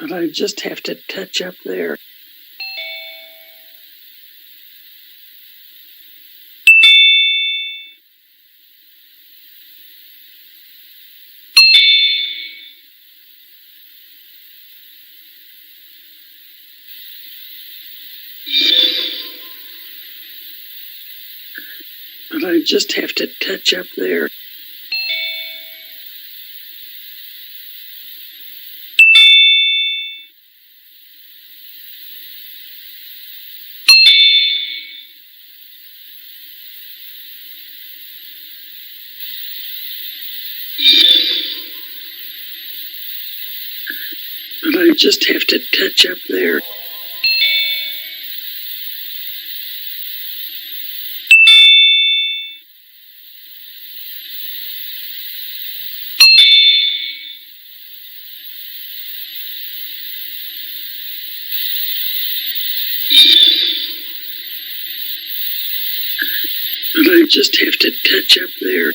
But I just have to touch up there. But I just have to touch up there. But I just have to touch up there. But I just have to touch up there.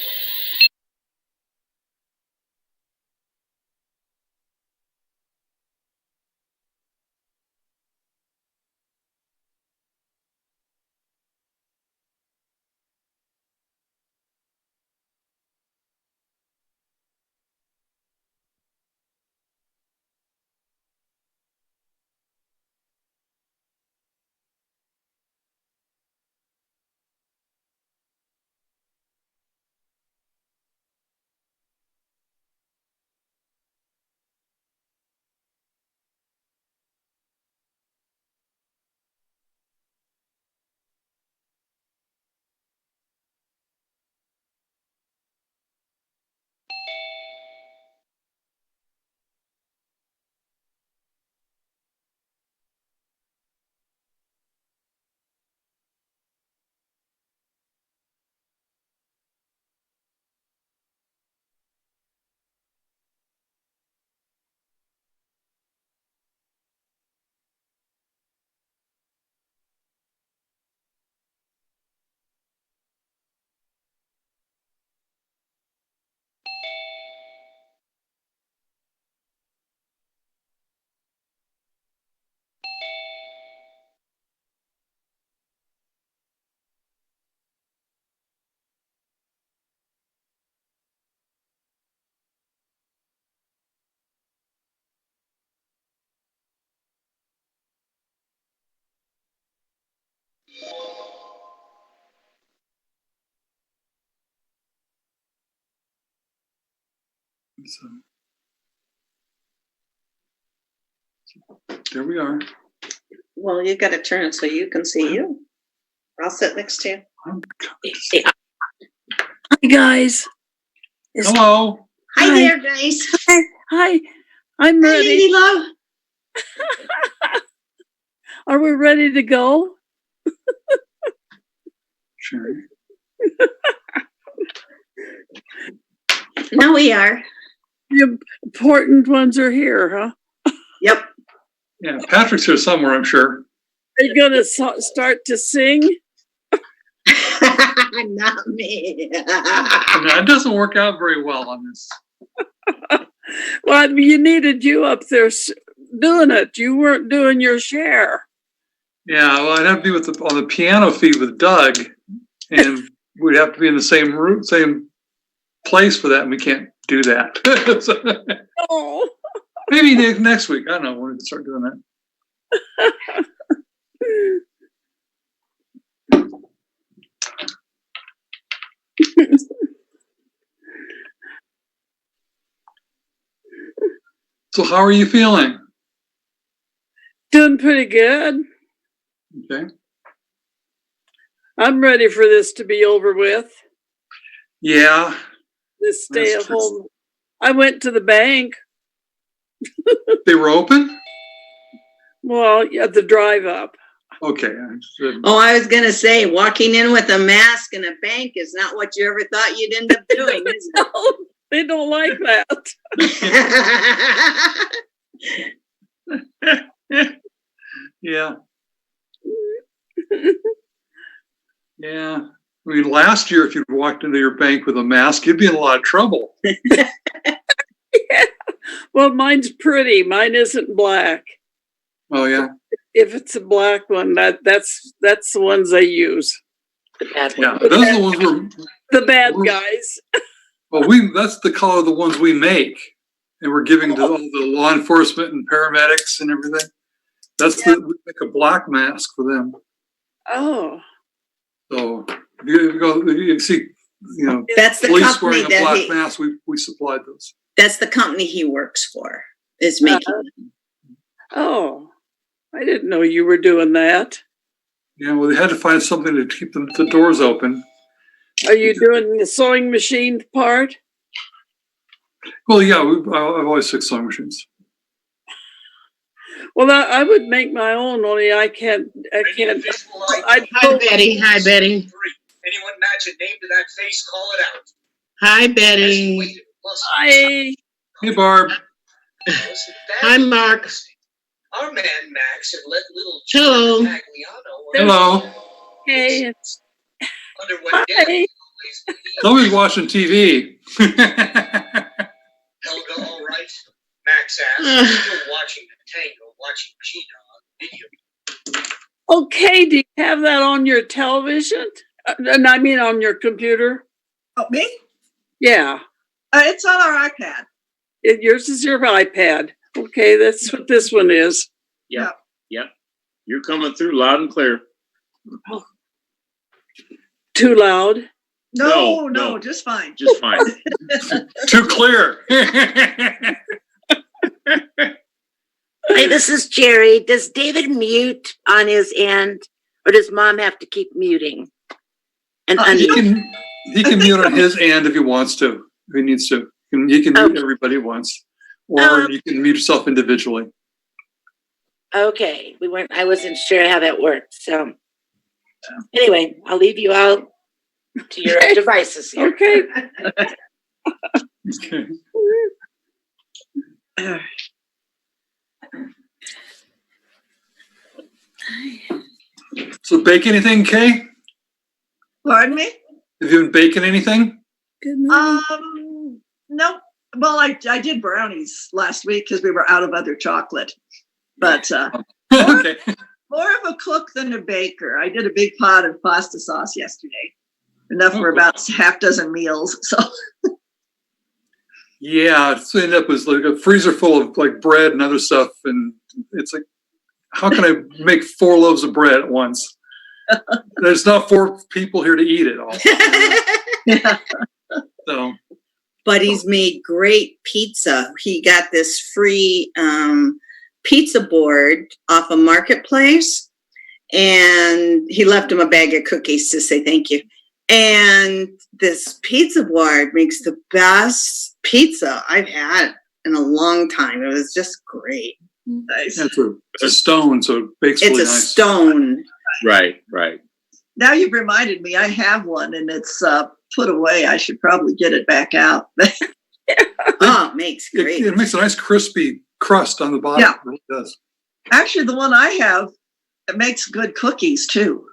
So there we are. Well, you got to turn it so you can see you. I'll sit next to you. Hi, guys. Hello. Hi there, guys. Hi. I'm Hi, ready. Lady Love. Are we ready to go? Sure. Now we are. The important ones are here, huh? Yep. Yeah, Patrick's here somewhere, I'm sure. Are you going to start to sing? Not me. I mean, it doesn't work out very well on this. Well, you needed you up there doing it. You weren't doing your share. Yeah, well, I'd have to be with on the piano feed with Doug, and we'd have to be in the same room, same place for that, and we can't do that. So, Oh. maybe next week. I don't know. We're going to start doing that. So how are you feeling? Doing pretty good. Okay. I'm ready for this to be over with. Yeah. This stay at home. I went to the bank. They were open? Well, yeah, the drive up. Okay. Oh, I was going to say, walking in with a mask in a bank is not what you ever thought you'd end up doing, is it? No, they don't like that. Yeah. Yeah. I mean, last year, if you'd walked into your bank with a mask, you'd be in a lot of trouble. Yeah. Well, mine's pretty. Mine isn't black. Oh, yeah. If it's a black one, that's the ones I use. The bad Yeah, one. those are the ones The bad guys. that's the color of the ones we make. And we're giving to all the law enforcement and paramedics and everything. We make a black mask for them. Oh. So if you see, That's the police company wearing a that black mask, we supplied those. that's the company he works for, is making them. Oh. I didn't know you were doing that. Yeah, well, they had to find something to keep the doors open. Are you doing the sewing machine part? Well, yeah, I've always fixed sewing machines. Well, I would make my own, only I can't. Hi, Betty. Hi, Betty. Anyone match a name to that face, call it out. Hi, Betty. Hi. Hey, Barb. Hi, Mark. Our man Max had let little Hello. Pagliano Hello. Hey. underwent Hi. damage. Somebody's watching TV. Helga, all right? Max asked. Still watching the tango, watching Gina on video. Okay, do you have that on your television? And I mean on your computer? Oh, me? Yeah. It's on our iPad. Yours is your iPad. Okay, that's what this one is. Yep. You're coming through loud and clear. Too loud? No, just fine. Just fine. Too clear. Hey, this is Jerry. Does David mute on his end, or does Mom have to keep muting? And he can mute on his end if he wants to, if he needs to. He can mute everybody at once, or you can mute yourself individually. okay, I wasn't sure how that worked. So anyway, I'll leave you out to your devices here. Okay. Okay. So bake anything, Kay? Pardon me? Have you been baking anything? Good morning. No. Well, I did brownies last week because we were out of other chocolate. But Okay. more of a cook than a baker. I did a big pot of pasta sauce yesterday. Enough for about half dozen meals. So Yeah, it's ended up as like a freezer full of like bread and other stuff, and it's like, how can I make 4 loaves of bread at once? There's not 4 people here to eat it all. yeah. So Buddy's made great pizza. He got this free pizza board off a marketplace, and he left him a bag of cookies to say thank you. And this pizza board makes the best pizza I've had in a long time. It was just great. Nice. it's a stone, so it bakes It's really a nice. stone. Right. Now you've reminded me. I have one, and it's put away. I should probably get it back out. Oh, it makes great. It makes a nice crispy crust on the bottom. Yeah. It really does. Actually, the one I have, it makes good cookies too.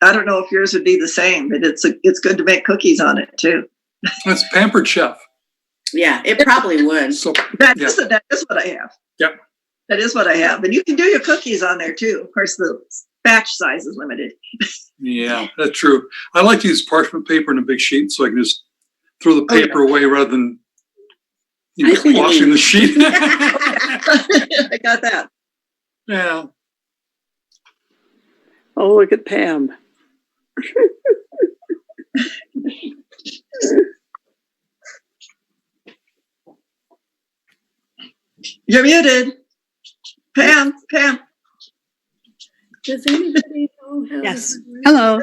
I don't know if yours would be the same, but it's good to make cookies on it too. It's Pampered Chef. Yeah, it probably would. So That yeah. is what I have. Yep. That is what I have. And you can do your cookies on there too. Of course, the batch size is limited. Yeah, that's true. I like to use parchment paper in a big sheet so I can just throw the paper away rather than washing the sheet. I got that. Yeah. Oh, look at Pam. You're muted. Pam. Does anybody know how? Yes. Hello.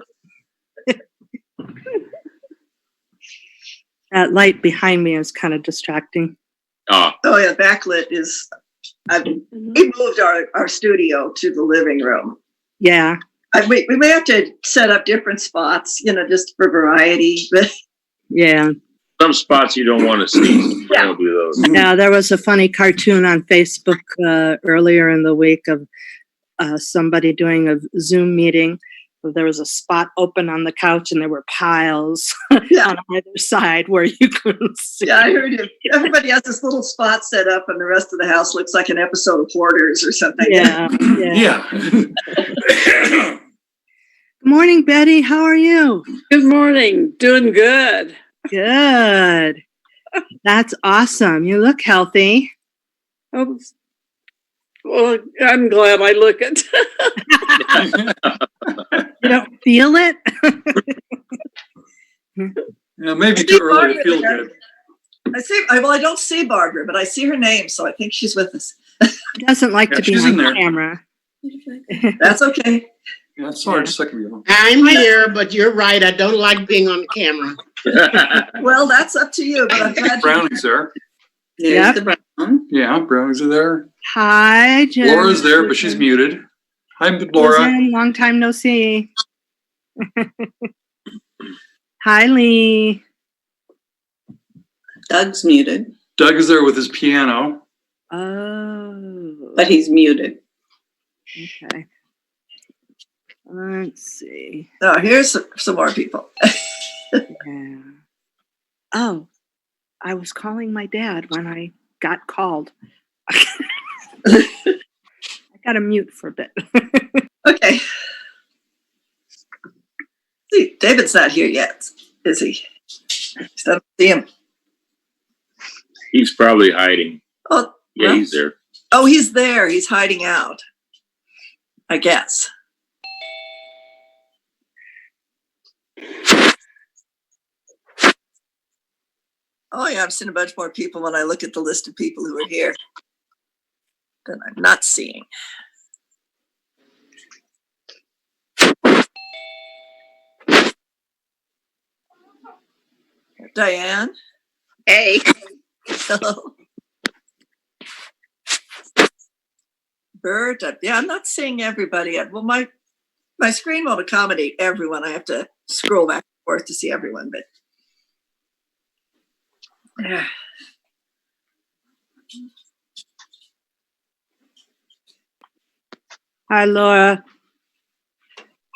That light behind me is kind of distracting. Oh yeah, backlit is. We moved our studio to the living room. Yeah. We may have to set up different spots, just for variety. But Yeah. Some spots you don't want to see. Yeah. Don't do those. Yeah. There was a funny cartoon on Facebook earlier in the week of somebody doing a Zoom meeting, there was a spot open on the couch and there were piles Yeah. on either side where you couldn't see. Yeah, I heard you. Everybody has this little spot set up, and the rest of the house looks like an episode of Hoarders or something. Yeah. Yeah. Good morning, Betty. How are you? Good morning. Doing good. Good. That's awesome. You look healthy. Oh, well, I'm glad I look it. You don't feel it? Yeah, maybe too early to feel good. I don't see Barbara, but I see her name, so I think she's with us. She doesn't like Yeah, to be she's on in there. camera. That's okay. Yeah, I saw her just a second ago. I'm here, but you're right. I don't like being on camera. Well, that's up to you, but I'm glad you. Brownie's there. There's Yep. the brown. Yeah, Brownie's are there. Hi, Jen. Laura's there, but she's muted. Hi, Laura. Susan, long time no see. Hi, Lee. Doug's muted, Doug is there with his piano. Oh, but he's muted. okay. Let's see. Oh, here's some more people. Yeah. Oh, I was calling my dad when I got called. I got to mute for a bit. Okay. See, David's not here yet, is he? I don't see him. He's probably hiding. Oh, Yeah, well. he's there. Oh, he's there. He's hiding out, I guess. Oh, yeah, I've seen a bunch more people when I look at the list of people who are here than I'm not seeing. Diane? Hey. Hello. Bert? Yeah, I'm not seeing everybody yet. Well, my screen won't accommodate everyone. I have to scroll back and forth to see everyone, but Hi, Laura.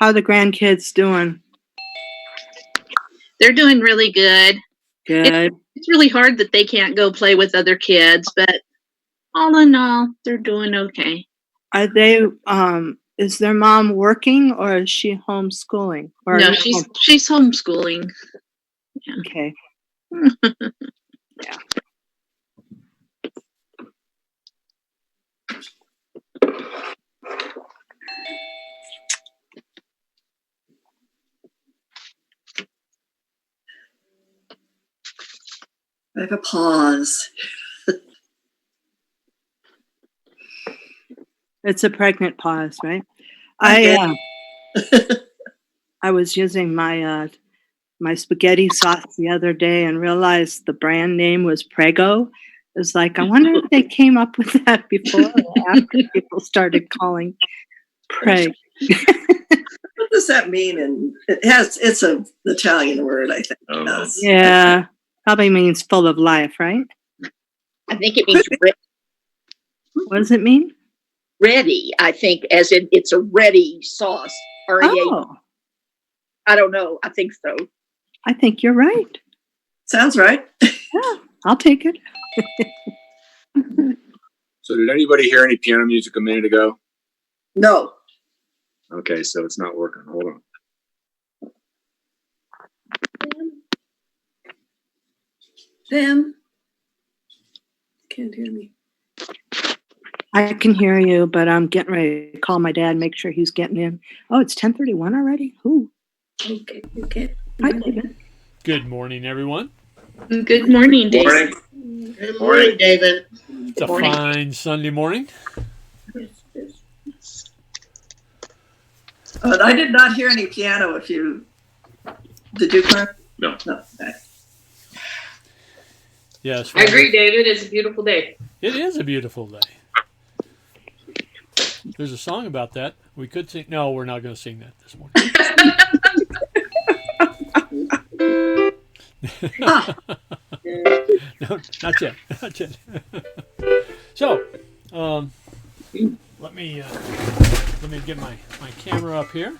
How are the grandkids doing? They're doing really good. Good. It's really hard that they can't go play with other kids, but all in all, they're doing okay. Are they, is their mom working or is she homeschooling? Or No, she's homeschooling. Okay. Yeah. I have a pause. It's a pregnant pause, right? Okay. I was using my my spaghetti sauce the other day and realized the brand name was Prego. It's like, I wonder if they came up with that before or after people started calling Preg. What does that mean? And it's an Italian word, I think. Oh. It does. Yeah, probably means full of life, right? I think it means What does it mean? ready. I think as in it's a ready sauce. R-E-A. Oh, I don't know. I think so. I think you're right. Sounds right. Yeah, I'll take it. So did anybody hear any piano music a minute ago? No. Okay, so it's not working. Hold on. Sam? Can't hear me. I can hear you, but I'm getting ready to call my dad, make sure he's getting in. Oh, it's 10:31 already? Ooh. Okay, okay. Hi, David. Good morning, everyone. Good morning, Dave. Morning. Good morning, David. It's a fine Sunday morning. I did not hear any piano. Did you, Clark? No. No. Okay. Yes. I agree, David. It's a beautiful day. It is a beautiful day. There's a song about that. We could sing. No, we're not going to sing that this morning. No, not yet. Not yet. So, let me get my camera up here.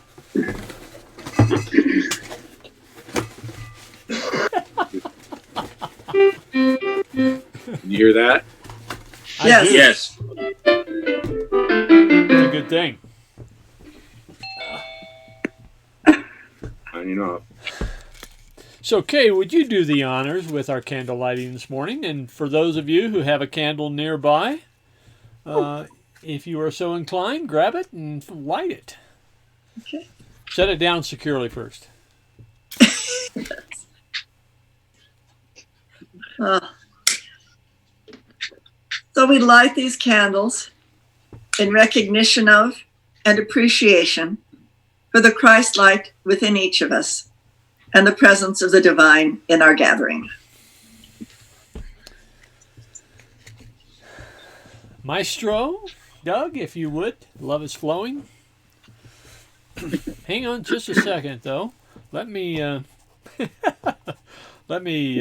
You hear that? I Yes. do. Yes. It's a good thing. Signing off. So, Kay, would you do the honors with our candle lighting this morning? And for those of you who have a candle nearby, if you are so inclined, grab it and light it. Okay. Set it down securely first. So we light these candles in recognition of and appreciation for the Christ light within each of us and the presence of the divine in our gathering. Maestro, Doug, if you would. Love is flowing. Hang on just a second, though. Let me let me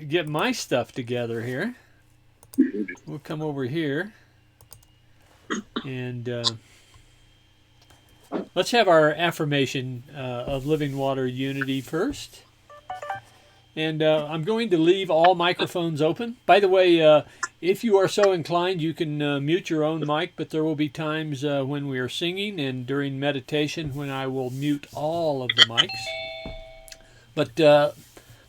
get my stuff together here. We'll come over here and let's have our affirmation of living water unity first. And I'm going to leave all microphones open. By the way, if you are so inclined, you can mute your own mic, but there will be times when we are singing and during meditation when I will mute all of the mics. But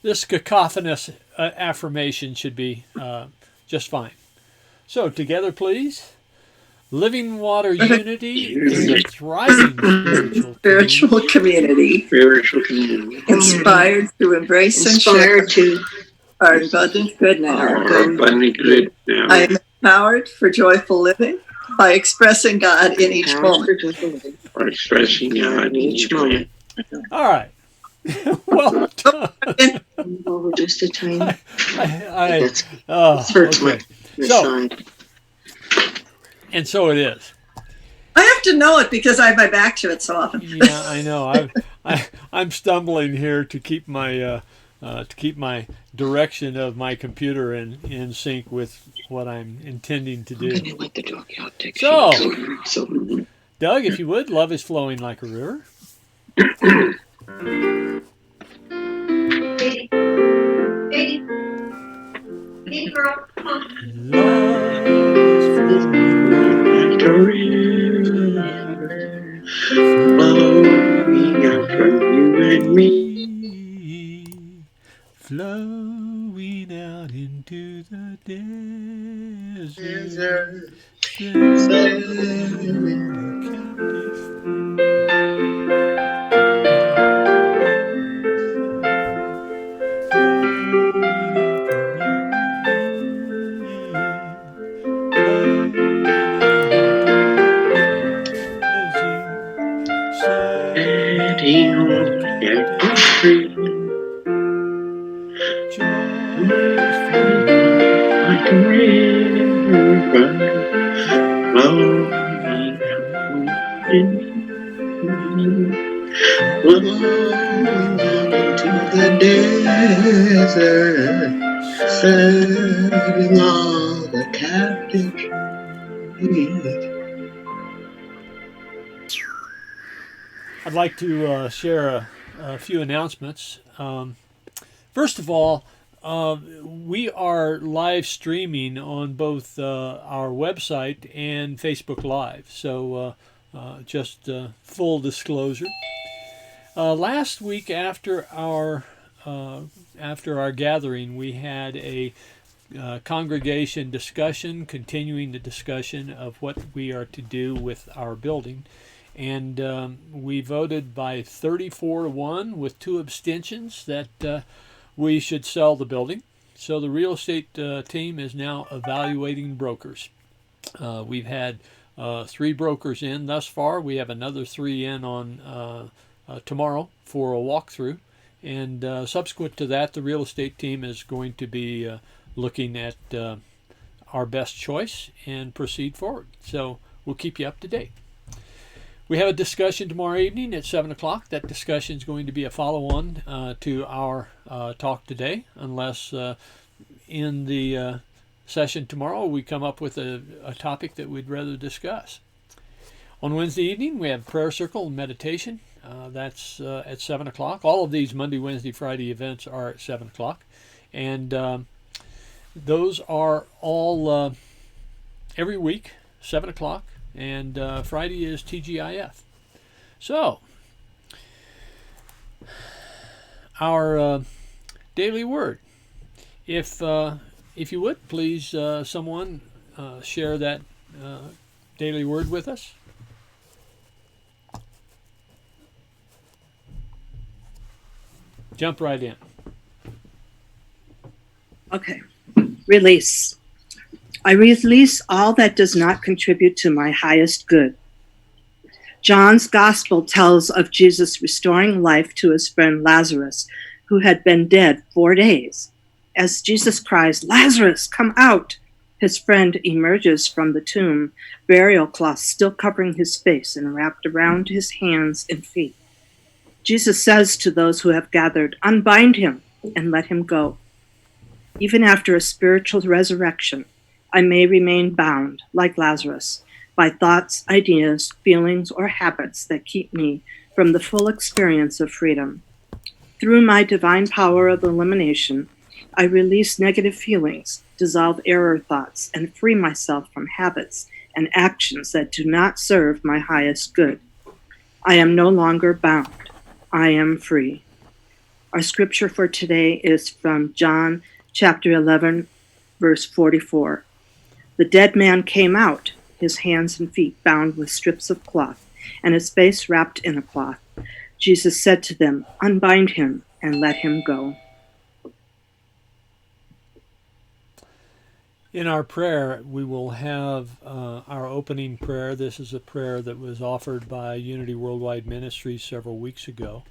this cacophonous affirmation should be just fine. So, together, please. Living water unity is a thriving Spiritual community. Inspired to embrace and share our abundant good now. I am empowered for joyful living by expressing God in each moment. All right. Well done. Just a tiny. Okay. So, and so it is. I have to know it because I have my back to it so often. Yeah, I know. I'm stumbling here to keep my direction of my computer in sync with what I'm intending to do. So, Doug, if you would, love is flowing like a river. Hey, girl, come on. Love is flowing like a river, flowing out from you and me, flowing out into the desert, setting the captive setting all the captives free. I'd like to share a few announcements. First of all, we are live streaming on both our website and Facebook Live. So just full disclosure. Last week after our gathering, we had a congregation discussion, continuing the discussion of what we are to do with our building. And we voted by 34-1 with 2 abstentions that we should sell the building. So the real estate team is now evaluating brokers. We've had 3 brokers in thus far. We have another 3 in on tomorrow for a walkthrough. And subsequent to that, the real estate team is going to be looking at our best choice and proceed forward. So we'll keep you up to date. We have a discussion tomorrow evening at 7 o'clock. That discussion is going to be a follow-on to our talk today, unless in the session tomorrow we come up with a topic that we'd rather discuss. On Wednesday evening, we have prayer circle and meditation. That's at 7 o'clock. All of these Monday, Wednesday, Friday events are at 7 o'clock. And those are all every week, 7 o'clock, and Friday is TGIF. So, our daily word. If you would, please, someone share that daily word with us. Jump right in. Okay. Release. I release all that does not contribute to my highest good. John's gospel tells of Jesus restoring life to his friend Lazarus, who had been dead 4 days. As Jesus cries, "Lazarus, come out!" his friend emerges from the tomb, burial cloth still covering his face and wrapped around his hands and feet. Jesus says to those who have gathered, "Unbind him and let him go." Even after a spiritual resurrection, I may remain bound, like Lazarus, by thoughts, ideas, feelings, or habits that keep me from the full experience of freedom. Through my divine power of elimination, I release negative feelings, dissolve error thoughts, and free myself from habits and actions that do not serve my highest good. I am no longer bound. I am free. Our scripture for today is from John chapter 11, verse 44. The dead man came out, his hands and feet bound with strips of cloth, and his face wrapped in a cloth. Jesus said to them, "Unbind him and let him go." In our prayer, we will have our opening prayer. This is a prayer that was offered by Unity Worldwide Ministries several weeks ago.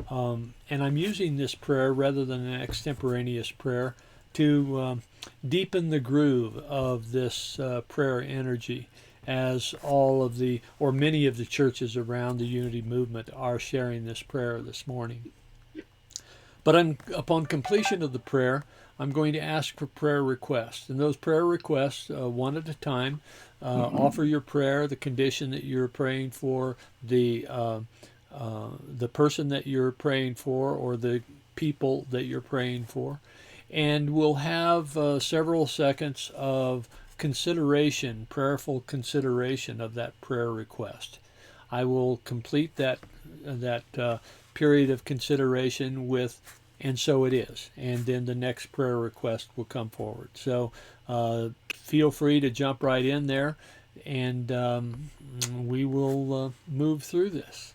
And I'm using this prayer rather than an extemporaneous prayer to deepen the groove of this prayer energy as all of the, or many of the churches around the Unity movement are sharing this prayer this morning. But upon completion of the prayer, I'm going to ask for prayer requests. And those prayer requests, one at a time, offer your prayer, the condition that you're praying for, the person that you're praying for, or the people that you're praying for. And we'll have several seconds of consideration, prayerful consideration of that prayer request. I will complete that period of consideration with, "and so it is," and then the next prayer request will come forward. So feel free to jump right in there, and we will move through this.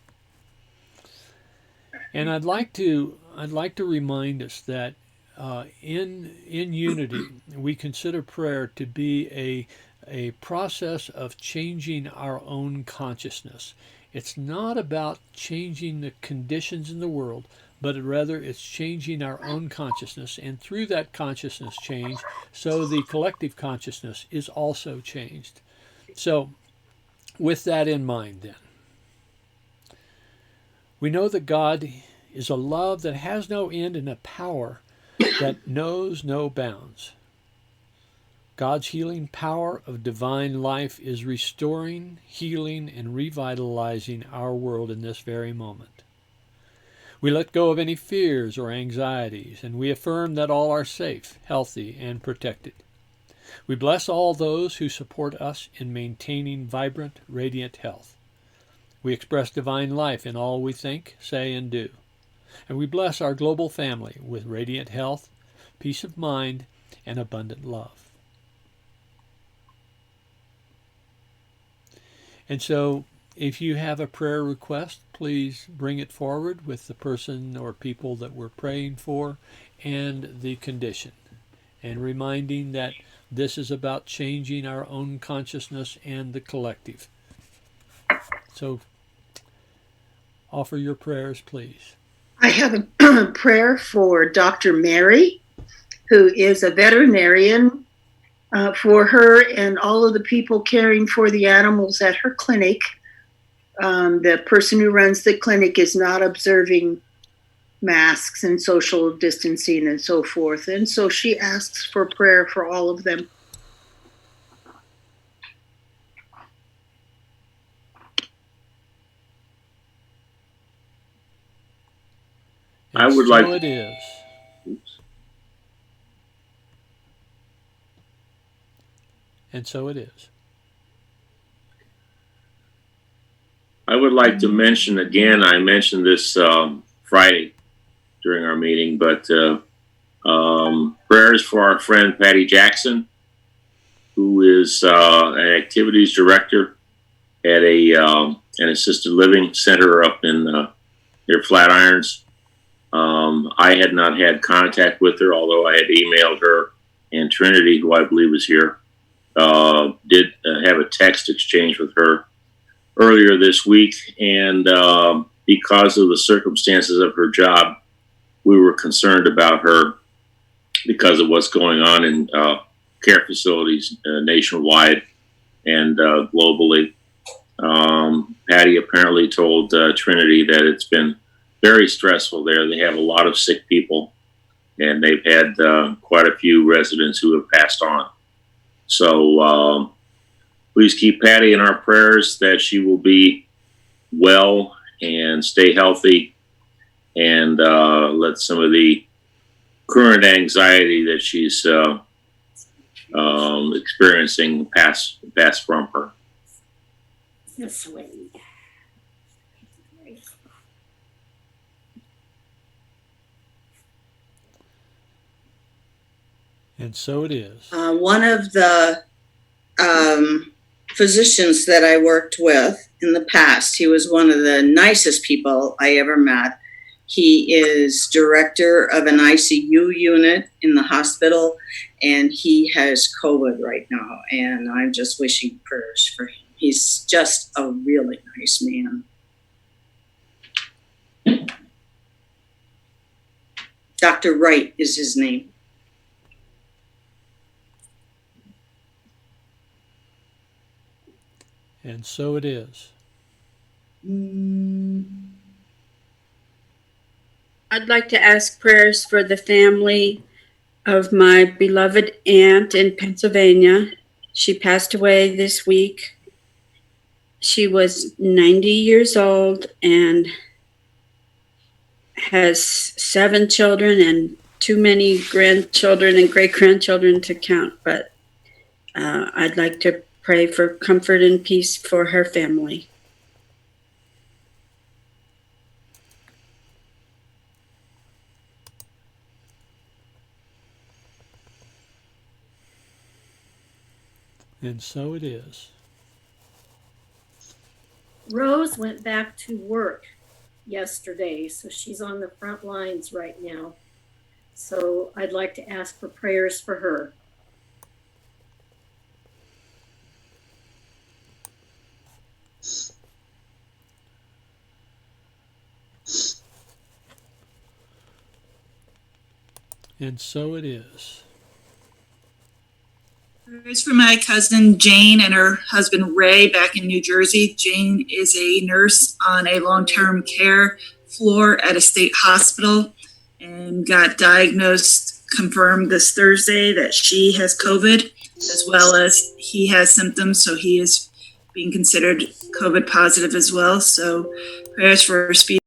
And I'd like to remind us that in unity, we consider prayer to be a process of changing our own consciousness. It's not about changing the conditions in the world, but rather it's changing our own consciousness, and through that consciousness change, so the collective consciousness is also changed. So, with that in mind then, we know that God is a love that has no end and a power that knows no bounds. God's healing power of divine life is restoring, healing, and revitalizing our world in this very moment. We let go of any fears or anxieties, and we affirm that all are safe, healthy, and protected. We bless all those who support us in maintaining vibrant, radiant health. We express divine life in all we think, say, and do. And we bless our global family with radiant health, peace of mind, and abundant love. And so, if you have a prayer request, please bring it forward with the person or people that we're praying for and the condition. And reminding that this is about changing our own consciousness and the collective. So, offer your prayers, please. I have a prayer for Dr. Mary, who is a veterinarian, for her and all of the people caring for the animals at her clinic. The person who runs the clinic is not observing masks and social distancing and so forth. And so she asks for prayer for all of them. And I would so like. it is. Oops. And so it is. I would like to mention again, I mentioned this Friday during our meeting, but prayers for our friend Patty Jackson, who is an activities director at an assisted living center up in near Flatirons. I had not had contact with her, although I had emailed her, and Trinity, who I believe is here, did have a text exchange with her earlier this week, and because of the circumstances of her job, we were concerned about her because of what's going on in care facilities nationwide and globally. Patty apparently told Trinity that it's been very stressful there. They have a lot of sick people, and they've had quite a few residents who have passed on. So please keep Patty in our prayers that she will be well and stay healthy, and let some of the current anxiety that she's experiencing pass from her. This way. And so it is. One of the physicians that I worked with in the past, he was one of the nicest people I ever met. He is director of an ICU unit in the hospital, and he has COVID right now, and I'm just wishing prayers for him. He's just a really nice man. Dr. Wright is his name. And so it is. I'd like to ask prayers for the family of my beloved aunt in Pennsylvania. She passed away this week. She was 90 years old and has 7 children and too many grandchildren and great-grandchildren to count. But I'd like to pray for comfort and peace for her family. And so it is. Rose went back to work yesterday, so she's on the front lines right now. So I'd like to ask for prayers for her. And so it is. Prayers for my cousin Jane and her husband Ray back in New Jersey. Jane is a nurse on a long-term care floor at a state hospital and got diagnosed, confirmed this Thursday that she has COVID, as well as he has symptoms, so he is being considered COVID positive as well. So prayers for speed